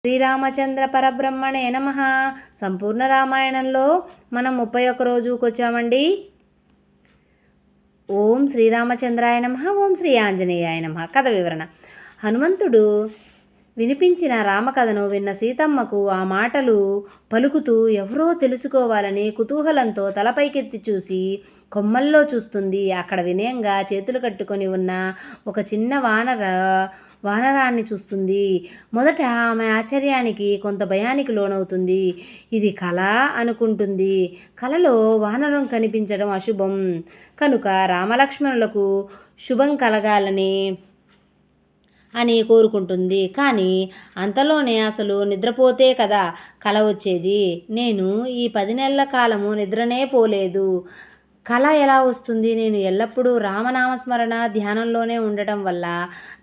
శ్రీరామచంద్ర పరబ్రహ్మణే నమః. సంపూర్ణ రామాయణంలో మనం 31 రోజుకు వచ్చామండి. ఓం శ్రీరామచంద్రాయ నమః. ఓం శ్రీ ఆంజనేయాయ నమః. కథ వివరణ. హనుమంతుడు వినిపించిన రామకథను విన్న సీతమ్మకు ఆ మాటలు పలుకుతూ ఎవరో తెలుసుకోవాలని కుతూహలంతో తలపైకెత్తి చూసి కొమ్మల్లో చూస్తుంది. అక్కడ వినయంగా చేతులు కట్టుకొని ఉన్న ఒక చిన్న వానరాన్ని చూస్తుంది. మొదట ఆమె ఆశ్చర్యానికి కొంత భయానికి లోనవుతుంది. ఇది కళ అనుకుంటుంది. కలలో వానరం కనిపించడం అశుభం కనుక రామలక్ష్మణులకు శుభం కలగాలని కోరుకుంటుంది. కానీ అంతలోనే అసలు నిద్రపోతే కదా కల వచ్చేది. నేను ఈ 10 నెలల కాలము నిద్రనే పోలేదు. కళ ఎలా వస్తుంది? నేను ఎల్లప్పుడూ రామనామస్మరణ ధ్యానంలోనే ఉండటం వల్ల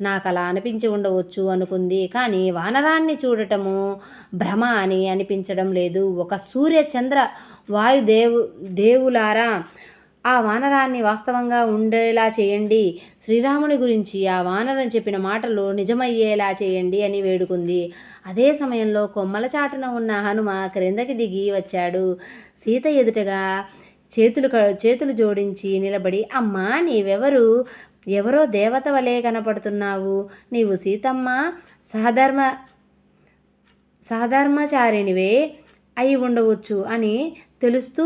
నాకు అలా అనిపించి ఉండవచ్చు అనుకుంది. కానీ వానరాన్ని చూడటము భ్రమ అని అనిపించడం లేదు. ఒక సూర్య చంద్ర దేవులారా, ఆ వానరాన్ని వాస్తవంగా ఉండేలా చేయండి. శ్రీరాముని గురించి ఆ వానరం చెప్పిన మాటలు నిజమయ్యేలా చేయండి అని వేడుకుంది. అదే సమయంలో కొమ్మల చాటున ఉన్న హనుమ క్రిందకి దిగి వచ్చాడు. సీత ఎదుటగా చేతులు జోడించి నిలబడి, అమ్మా నీవెవరు? ఎవరో దేవత వలె కనపడుతున్నావు. నీవు సీతమ్మ సహధర్మచారిణివే అయి ఉండవచ్చు అని తెలుస్తూ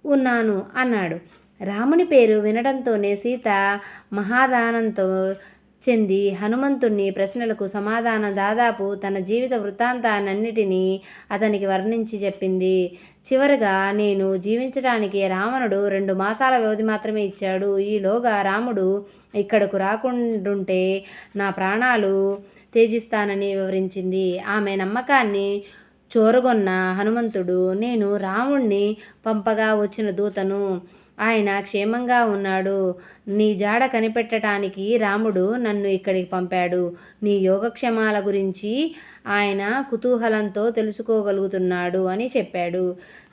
ఉన్నాను అన్నాడు. రాముని పేరు వినడంతోనే సీత మహాదానంతో చెంది హనుమంతుని ప్రశ్నలకు సమాధానం దాదాపు తన జీవిత వృత్తాంతాన్నిటినీ అతనికి వర్ణించి చెప్పింది. చివరగా, నేను జీవించడానికి రావణుడు 2 మాసాల వ్యవధి మాత్రమే ఇచ్చాడు. ఈలోగా రాముడు ఇక్కడకు రాకుండుంటే నా ప్రాణాలు త్యజిస్తానని వివరించింది. ఆమె నమ్మకాన్ని చూరగొన్న హనుమంతుడు, నేను రాముణ్ణి పంపగా వచ్చిన దూతను. ఆయన క్షేమంగా ఉన్నాడు. నీ జాడ కనిపెట్టడానికి రాముడు నన్ను ఇక్కడికి పంపాడు. నీ యోగక్షేమాల గురించి ఆయన కుతూహలంతో తెలుసుకోగలుగుతున్నాడు అని చెప్పాడు.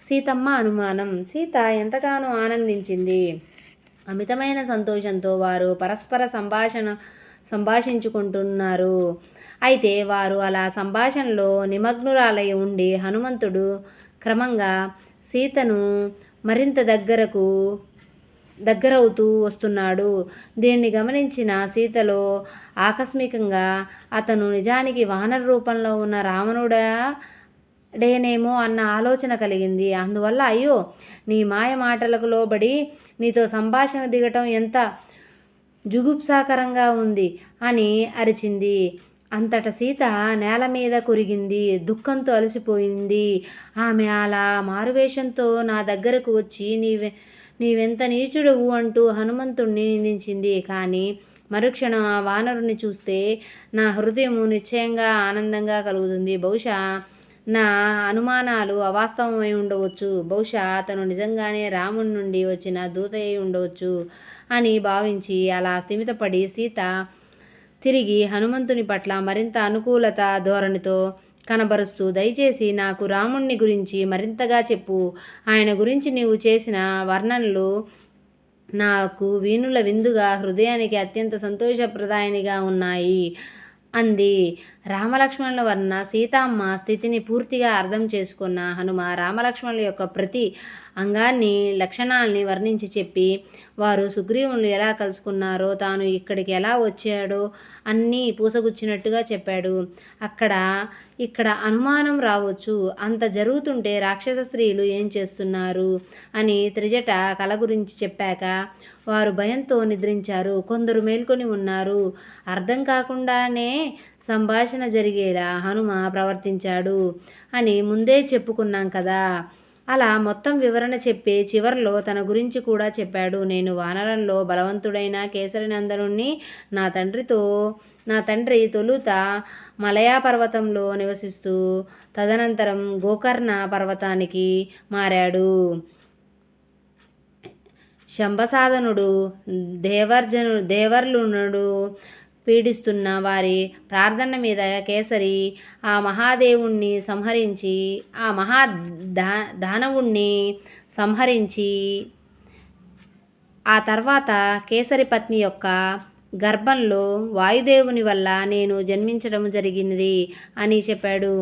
సీతమ్మ అనుమానం. సీత ఎంతగానో ఆనందించింది. అమితమైన సంతోషంతో వారు పరస్పర సంభాషించుకుంటున్నారు. అయితే వారు అలా సంభాషణలో నిమగ్నురాలై ఉండి హనుమంతుడు క్రమంగా సీతను మరింత దగ్గరవుతూ వస్తున్నాడు. దీన్ని గమనించిన సీతలో ఆకస్మికంగా అతను నిజానికి వానర రూపంలో ఉన్న రావణుడేనేమో అన్న ఆలోచన కలిగింది. అందువల్ల, అయ్యో, నీ మాయ మాటలకు లోబడి నీతో సంభాషణ దిగటం ఎంత జుగుప్సాకరంగా ఉంది అని అరిచింది. అంతట సీత నేల మీద కొరిగింది. దుఃఖంతో అలసిపోయింది. ఆమె అలా మారువేషంతో నా దగ్గరకు వచ్చి నీవెంత నీచుడువు అంటూ హనుమంతుణ్ణి నిందించింది. కానీ మరుక్షణం ఆ వానరుని చూస్తే నా హృదయము నిశ్చయంగా ఆనందంగా కలుగుతుంది. బహుశా నా అనుమానాలు అవాస్తవమై ఉండవచ్చు. బహుశా అతను నిజంగానే రాముని నుండి వచ్చిన దూత అయి ఉండవచ్చు అని భావించి అలా స్థిమితపడి సీత తిరిగి హనుమంతుని పట్ల మరింత అనుకూలత ధోరణితో కనబరుస్తూ, దయచేసి నాకు రాముణ్ణి గురించి మరింతగా చెప్పు. ఆయన గురించి నీవు చేసిన వర్ణనలు నాకు వీణుల విందుగా, హృదయానికి అత్యంత సంతోషప్రదాయనిగా ఉన్నాయి అంది. రామలక్ష్మణుల వర్ణ సీతమ్మ స్థితిని పూర్తిగా అర్థం చేసుకున్న హనుమ రామలక్ష్మణుల యొక్క ప్రతి అంగాన్ని, లక్షణాల్ని వర్ణించి చెప్పి, వారు సుగ్రీవులు ఎలా కలుసుకున్నారో, తాను ఇక్కడికి ఎలా వచ్చాడో అన్నీ పూసగుచ్చినట్టుగా చెప్పాడు. ఇక్కడ అనుమానం రావచ్చు. అంత జరుగుతుంటే రాక్షస స్త్రీలు ఏం చేస్తున్నారు అని త్రిజట కల గురించి చెప్పాక వారు భయంతో నిద్రించారు. కొందరు మేల్కొని ఉన్నారు. అర్థం కాకుండానే సంభాషణ జరిగేలా హనుమ ప్రవర్తించాడు అని ముందే చెప్పుకున్నాం కదా. అలా మొత్తం వివరణ చెప్పి చివర్లో తన గురించి కూడా చెప్పాడు. నేను వానరంలో బలవంతుడైన కేసరినందనుణ్ణి. నా తండ్రి తొలుత మలయా పర్వతంలో నివసిస్తూ తదనంతరం గోకర్ణ పర్వతానికి మారాడు. శంభసాధనుడు దేవర్లునుడు పీడిస్తున్న వారి ప్రార్థన మీద కేసరి ఆ దానవుణ్ణి సంహరించి ఆ తర్వాత కేసరి పత్ని యొక్క గర్భంలో వాయుదేవుని వల్ల నేను జన్మించడం జరిగినది అని చెప్పాడు.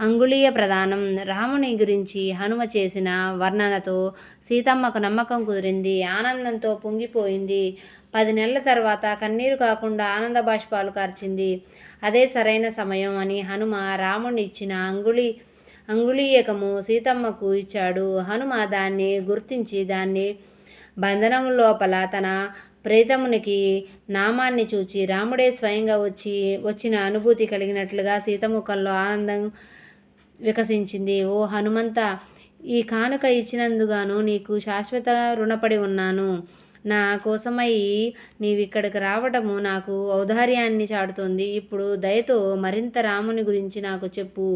అంగుళీయ ప్రదానం. రాముని గురించి హనుమ చేసిన వర్ణనతో సీతమ్మకు నమ్మకం కుదిరింది. ఆనందంతో పొంగిపోయింది. 10 నెలల తర్వాత కన్నీరు కాకుండా ఆనంద బాష్పాలు కార్చింది. అదే సరైన సమయం అని హనుమ రాముని ఇచ్చిన అంగుళీయకము సీతమ్మకు ఇచ్చాడు. హనుమ దాన్ని గుర్తించి దాన్ని బంధనం లోపల తన ప్రేతమునికి నామాన్ని చూచి రాముడే స్వయంగా వచ్చిన అనుభూతి కలిగినట్లుగా సీతముఖంలో ఆనందం వికసించింది. ఓ హనుమంత, ఈ కానుక ఇచ్చినందుగాను నీకు శాశ్వత రుణపడి ఉన్నాను. నా కోసమై నీవిక్కడికి రావటము నాకు ఔదార్యాన్ని చాటుతోంది. ఇప్పుడు దయతో మరింత రాముని గురించి నాకు చెప్పు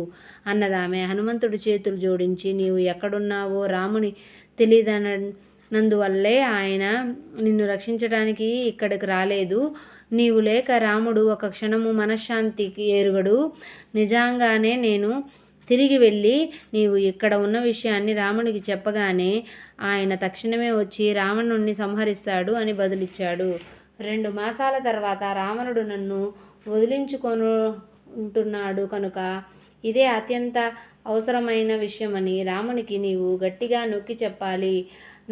అన్నదామె. హనుమంతుడు చేతులు జోడించి, నీవు ఎక్కడున్నావో రాముని తెలియదన్నందువల్లే ఆయన నిన్ను రక్షించడానికి ఇక్కడికి రాలేదు. నీవు లేక రాముడు ఒక క్షణము మనశ్శాంతికి ఎరుగడు. నిజంగానే నేను తిరిగి వెళ్ళి నీవు ఇక్కడ ఉన్న విషయాన్ని రామునికి చెప్పగానే ఆయన తక్షణమే వచ్చి రావణుణ్ణి సంహరిస్తాడు అని బదులిచ్చాడు. 2 మాసాల తర్వాత రావణుడు నన్ను వదిలించుకుంటున్నాడు కనుక ఇదే అత్యంత అవసరమైన విషయమని రామునికి నీవు గట్టిగా నొక్కి చెప్పాలి.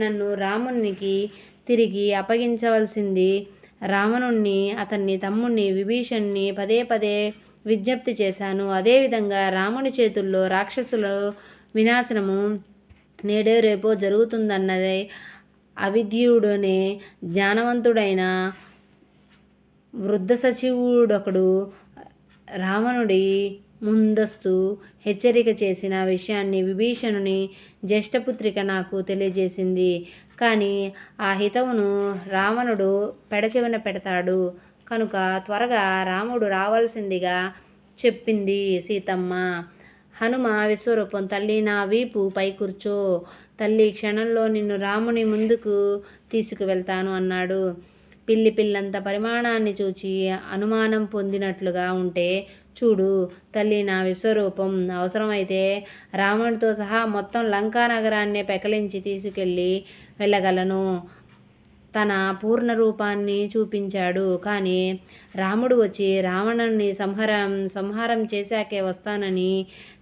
నన్ను రామునికి తిరిగి అప్పగించవలసింది. రావణుణ్ణి, అతన్ని తమ్ముణ్ణి విభీషణ్ణి పదే పదే విజ్ఞప్తి చేశాను. అదేవిధంగా రాముని చేతుల్లో రాక్షసుల వినాశనము నేడే రేపో జరుగుతుందన్నదే అవిద్యుడనే జ్ఞానవంతుడైన వృద్ధ సచివుడొకడు రావణుడి ముందస్తు హెచ్చరిక చేసిన విషయాన్ని విభీషణుని జ్యేష్ఠపుత్రిక నాకు తెలియజేసింది. కానీ ఆ హితవును రావణుడు పెడచెవిన పెడతాడు కనుక త్వరగా రాముడు రావాల్సిందిగా చెప్పింది సీతమ్మ. హనుమ విశ్వరూపం. తల్లి, నా వీపు పై కూర్చో తల్లి, క్షణంలో నిన్ను రాముని ముందుకు తీసుకువెళ్తాను అన్నాడు. పిల్లంత పరిమాణాన్ని చూచి అనుమానం పొందినట్లుగా ఉంటే, చూడు తల్లి, నా విశ్వరూపం. అవసరమైతే రావణుడితో సహా మొత్తం లంకా నగరాన్నే పెకలించి వెళ్ళగలను. తన పూర్ణ రూపాన్ని చూపించాడు. కానీ రాముడు వచ్చి రావణుని సంహారం చేశాకే వస్తానని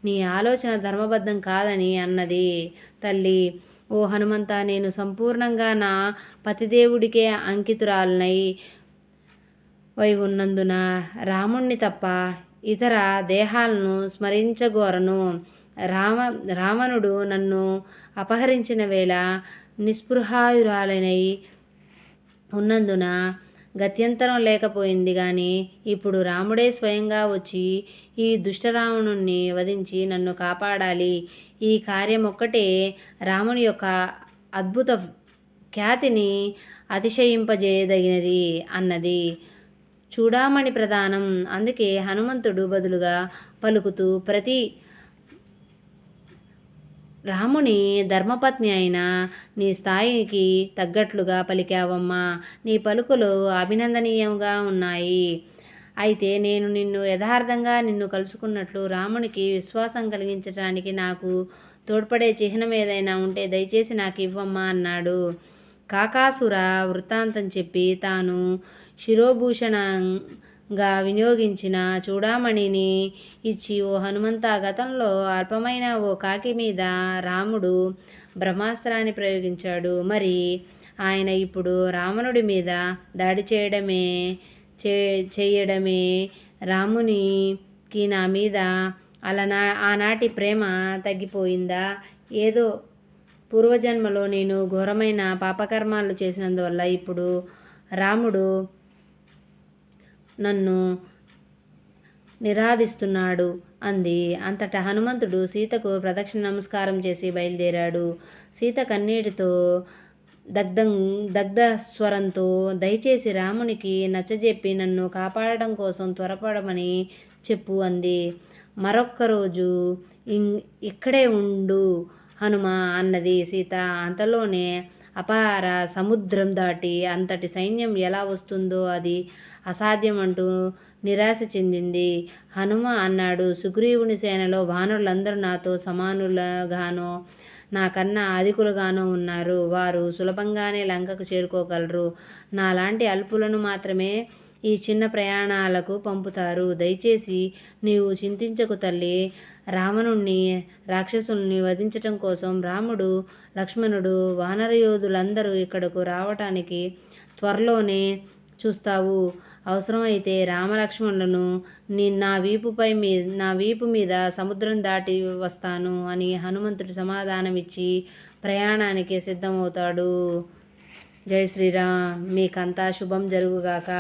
నీ ఆలోచన ధర్మబద్ధం కాదని అన్నది తల్లి. ఓ హనుమంత, నేను సంపూర్ణంగా నా పతిదేవుడికే అంకితురాలనై ఉన్నందున రాముణ్ణి తప్ప ఇతర దేహాలను స్మరించగోరను. రావణుడు నన్ను అపహరించిన వేళ నిస్పృహాయురాలనై ఉన్నందున గత్యంతరం లేకపోయింది. కానీ ఇప్పుడు రాముడే స్వయంగా వచ్చి ఈ దుష్టరావణుణ్ణి వధించి నన్ను కాపాడాలి. ఈ కార్యం ఒక్కటే రాముని యొక్క అద్భుత ఖ్యాతిని అతిశయింపజేయదగినది అన్నది చూడామణి ప్రధానం. అందుకే హనుమంతుడు బదులుగా పలుకుతూ, ప్రతి రాముని ధర్మపత్ని అయిన నీ స్థాయికి తగ్గట్లుగా పలికావమ్మా. నీ పలుకులు అభినందనీయంగా ఉన్నాయి. అయితే నేను యథార్థంగా నిన్ను కలుసుకున్నట్లు రామునికి విశ్వాసం కలిగించటానికి నాకు తోడ్పడే చిహ్నం ఏదైనా ఉంటే దయచేసి నాకు ఇవ్వమ్మా అన్నాడు. కాకాసుర వృత్తాంతం చెప్పి తాను శిరోభూషణంగా వినియోగించిన చూడామణిని ఇచ్చి, ఓ హనుమంత, గతంలో అల్పమైన ఓ కాకి మీద రాముడు బ్రహ్మాస్త్రాన్ని ప్రయోగించాడు. మరి ఆయన ఇప్పుడు రావణుడి మీద దాడి చేయడమే రామునికి నా మీద ఆనాటి ప్రేమ తగ్గిపోయిందా? ఏదో పూర్వజన్మలో నేను ఘోరమైన పాపకర్మాలు చేసినందువల్ల ఇప్పుడు రాముడు నన్ను నిరాధిస్తున్నాడు అంది. అంతటా హనుమంతుడు సీతకు ప్రదక్షిణ నమస్కారం చేసి బయలుదేరాడు. సీత కన్నీటితో దగ్ధ స్వరంతో, దయచేసి రామునికి నచ్చజెప్పి నన్ను కాపాడటం కోసం త్వరపడమని చెప్పు అంది. మరొక్క రోజు ఇక్కడే ఉండు హనుమ అన్నది సీత. అంతలోనే అపార సముద్రం దాటి అంతటి సైన్యం ఎలా వస్తుందో అది అసాధ్యం అంటూ నిరాశ చెందింది. హనుమ అన్నాడు, సుగ్రీవుని సేనలో వానరులందరూ నాతో సమానులుగానో నాకన్నా అధికులుగానో ఉన్నారు. వారు సులభంగానే లంకకు చేరుకోగలరు. నాలాంటి అల్పులను మాత్రమే ఈ చిన్న ప్రయాణాలకు పంపుతారు. దయచేసి నీవు చింతించకు తల్లి. రావణుణ్ణి రాక్షసుల్ని వధించటం కోసం రాముడు, లక్ష్మణుడు, వానరయోధులందరూ ఇక్కడకు రావటానికి త్వరలోనే చూస్తావు. అవసరమైతే రామలక్ష్మణులను నా వీపు మీద సముద్రం దాటి వస్తాను అని హనుమంతుడు సమాధానమిచ్చి ప్రయాణానికి సిద్ధమవుతాడు. జై శ్రీరామ్. మీకంతా శుభం జరుగుగాక.